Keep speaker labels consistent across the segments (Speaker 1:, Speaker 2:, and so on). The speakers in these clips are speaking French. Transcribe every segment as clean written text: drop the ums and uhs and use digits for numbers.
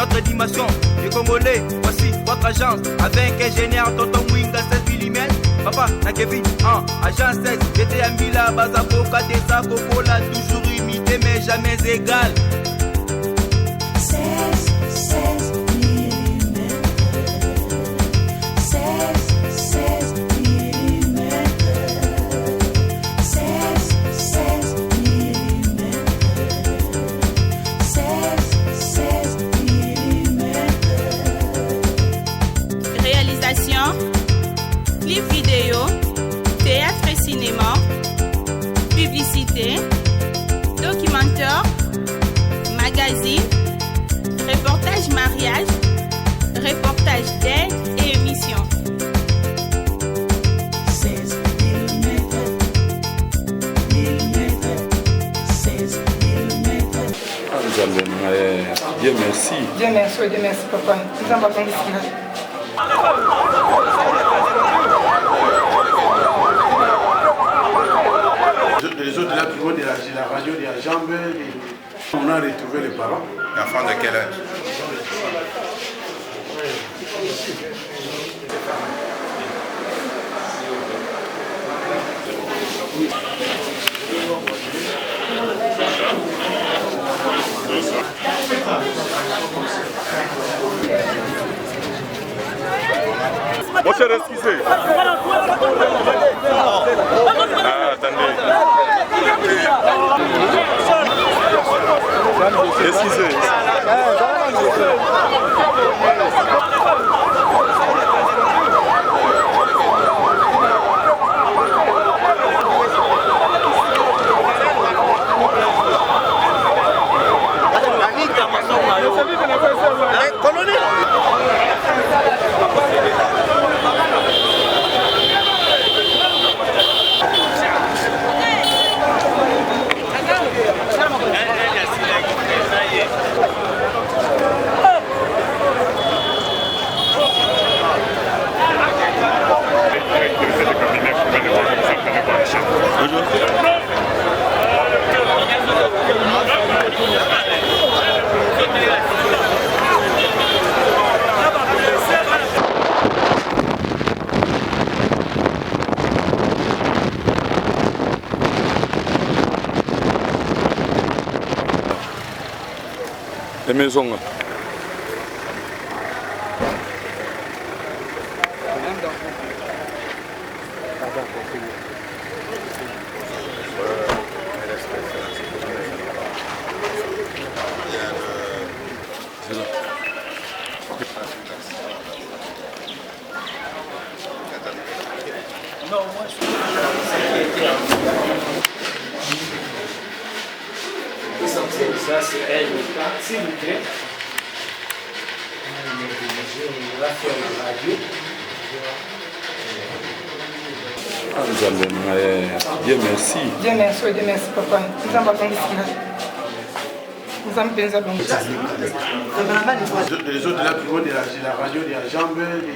Speaker 1: notre dimension. Les Congolais, voici votre agence. Avec ingénieur Tonton Mwinga 16 mm. Papa, na Kevin, agence 16. J'étais à Mila, Bazaboka, Tessa, Cocola, toujours imité mais jamais égal.
Speaker 2: 16 mm. 16 mm. 16 mm. 16 mm.
Speaker 3: Réalisation, clip vidéo, théâtre et cinéma, publicité, documentaire, magazine, reportage mariage, reportage d'aide et émission.
Speaker 2: 16 mm. 16 mm.
Speaker 4: Dieu merci.
Speaker 5: Dieu merci, papa. Nous avons besoin de ça.
Speaker 6: Les autres là qui vont de la radio, de la jambe, on a retrouvé les parents.
Speaker 4: Enfant de quel âge? Mon cher, excusez. Attendez. Excusez. Les maisons.
Speaker 1: Non, moi je suis.
Speaker 7: Ça c'est elle, s'il vous plaît. On va faire la radio.
Speaker 4: Dieu merci.
Speaker 5: Dieu merci, papa. Nous avons besoin de ça. Nous avons besoin de ça.
Speaker 6: Les autres là qui vont de la radio, de la jambe, du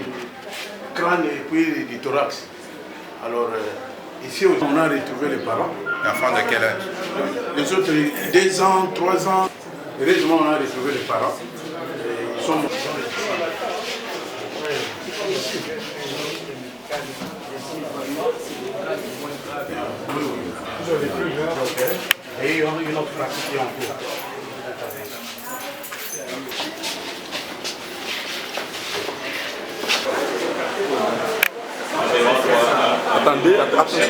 Speaker 6: crâne et puis du thorax. Alors, ici, on a retrouvé les parents.
Speaker 4: Enfant de quel âge?
Speaker 6: Les autres, 2 ans, 3 ans. Heureusement, on a retrouvé les parents. Ils sont morts. Et il y a une autre pratique qui est en cours.
Speaker 4: Attendez, attention.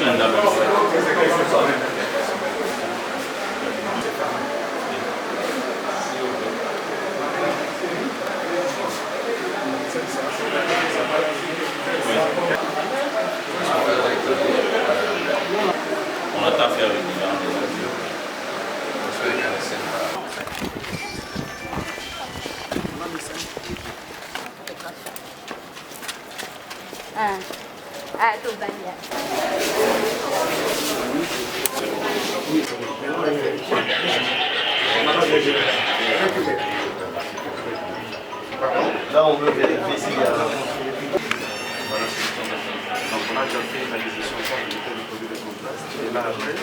Speaker 8: On attend faire une
Speaker 3: tout va bien.
Speaker 8: Là, on veut vérifier s'il y a...
Speaker 6: Donc on a déjà fait la décision de l'état de produit de contraste. Et là après,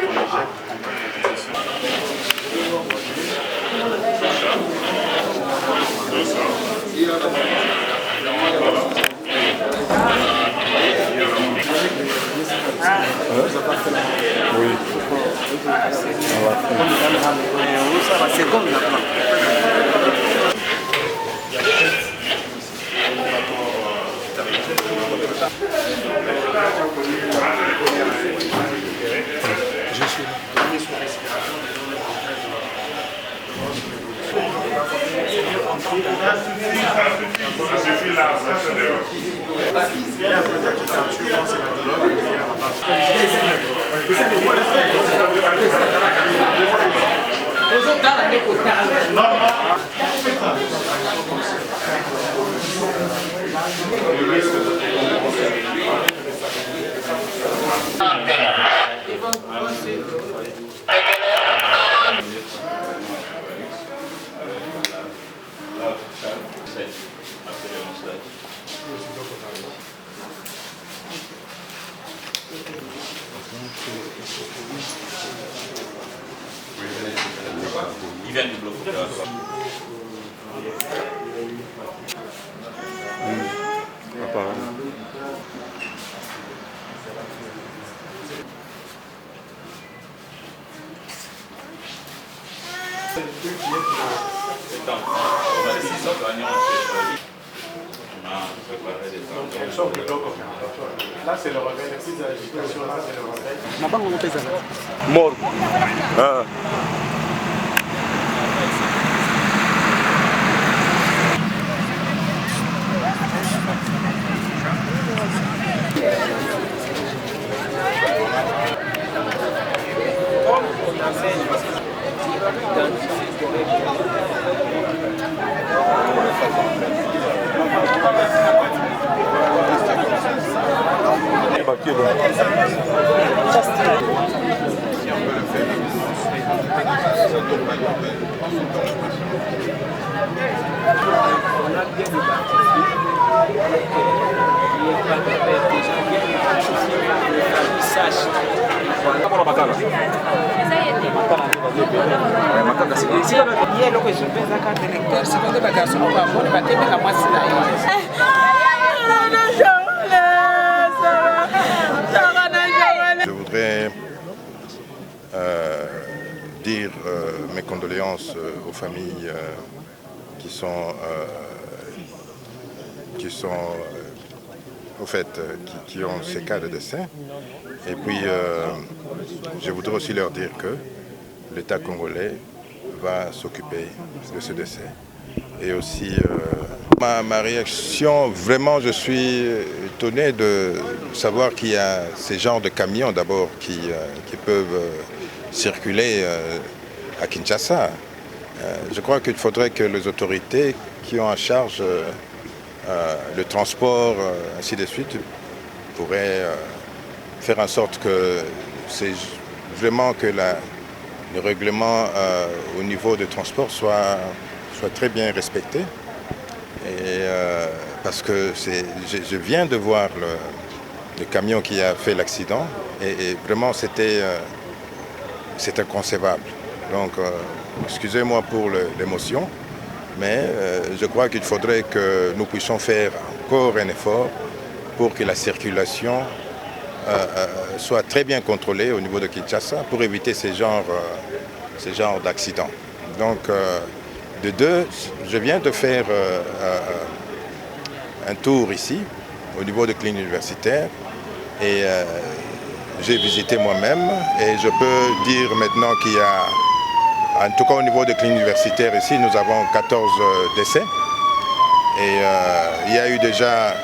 Speaker 6: on éjecte la décision.
Speaker 8: Il vient du bloc opératoire.
Speaker 6: Là, c'est le réveil. La petite agitation, là, c'est le réveil.
Speaker 4: Mort. Ah.
Speaker 9: Je voudrais dire mes condoléances aux familles qui ont ces cas de décès. Et puis, je voudrais aussi leur dire que l'État congolais va s'occuper de ce décès. Et aussi, ma réaction, vraiment, je suis étonné de savoir qu'il y a ces genres de camions d'abord qui peuvent circuler à Kinshasa. Je crois qu'il faudrait que les autorités qui ont en charge le transport, ainsi de suite, pourraient faire en sorte que c'est vraiment que le règlement au niveau du transport soit très bien respecté. Et, parce que je viens de voir le camion qui a fait l'accident et vraiment c'est inconcevable. Donc excusez-moi pour l'émotion, mais je crois qu'il faudrait que nous puissions faire encore un effort pour que la circulation soit très bien contrôlée au niveau de Kinshasa pour éviter ces genres d'accidents. Donc de deux, je viens de faire un tour ici au niveau de clinique universitaire et j'ai visité moi-même et je peux dire maintenant qu'il y a, en tout cas au niveau de clinique universitaire ici, nous avons 14 décès et il y a eu déjà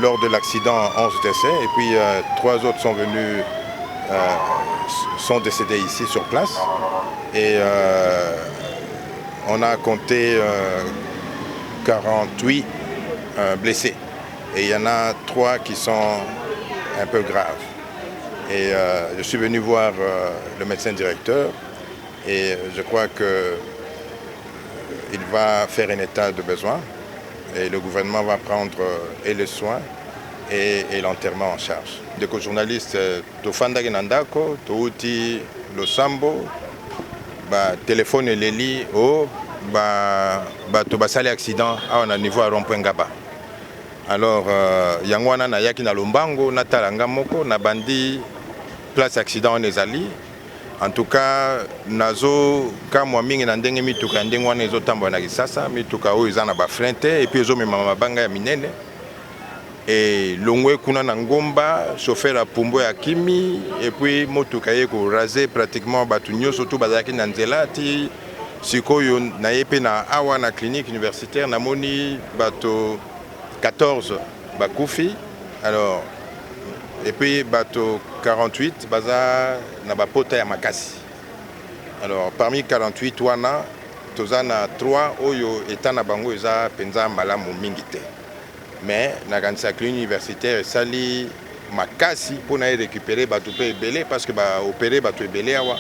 Speaker 9: lors de l'accident 11 décès et puis 3 autres sont venus, sont décédés ici sur place et on a compté 48 blessés et il y en a 3 qui sont un peu graves. Et je suis venu voir le médecin directeur et je crois qu'il va faire un état de besoin et le gouvernement va prendre et les soins et l'enterrement en charge. Ndeko journaliste tofandaki na ndako touti losambo ba téléphone eleli o bato basali accident awa na niveau ya rond-point Ngaba. Alors yango wana nayaki na lombango natalanga moko na bandi place accident on ezali En tout cas, nazo ka mwa mingi na ndenge mituka ndenge wana ezotambola na Kisasa, mituka oyo eza na bafrein te et puis ezomema mabanga ya minene. Et longwe kuna na ngomba, chauffeur a pumbo ya kimi et puis motuka ye ko raser pratiquement batu nyonso to bazaki na nzela ti sikoyo na yepe na awa na clinique universitaire namoni bato 14 bakufi. Alors et puis bato 48 baza na bapota ya makasi. Alors parmi 48 wana toza na 3 oyo eta na bango eza penza malamu mingi te. Mais na kanisa clinique universitaire sali makasi pour na récupérer bato pe ebele parce que ba opérer bato ebele awa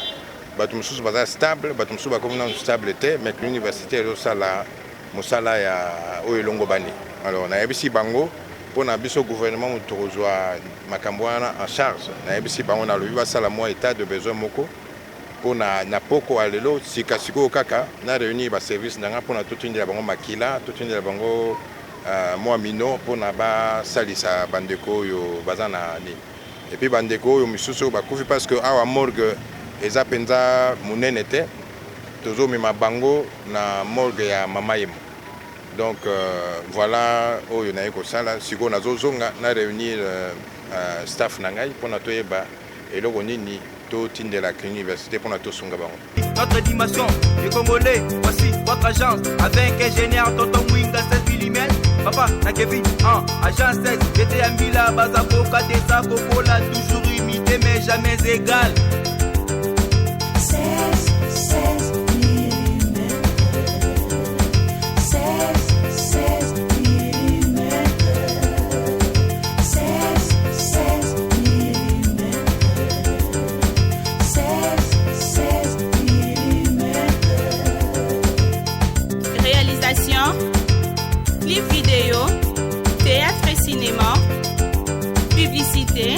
Speaker 9: bato mususu baza stable bato mususu bakomina stable te mais clinique universitaire osala mosala ya oyo longo bani. Alors na yebisi bango pour na biso gouvernement motorozwa makambo wana en charge na yebisi bango na lobi basala mo état de besoin moko pour na poko alelo sika siko kaka na réunir ba service nanga pour na tutindela bango makila tutindela bango moi mino pour na ba salisa bandeko yo bazana ni et puis bandeko yo misusu bakufi parce que awa morgue eza penza munene te tozo mema bango na morgue ya mama yemo. Donc voilà oyo na yeko sala siko nazo zonga na réunir staff nangai pour na toyeba eloko nini to tindela clinique université pour na to sunga bango.
Speaker 1: Notre dimension, les Congolais, voici votre agence avec ingénieur Tonton Mwinga 16 mm. Papa, na Kevin, agence 16, j'étais à Mila, Bazako, Katesa, Kokola, toujours imité mais jamais égal.
Speaker 2: 16 mm. 16 mm. 16 mm. 16 mm.
Speaker 3: Réalisation, clip vidéo, théâtre et cinéma, publicité,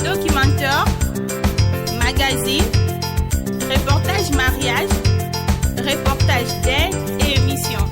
Speaker 3: documentaire, magazine, reportage mariage, reportage d'aide et émission.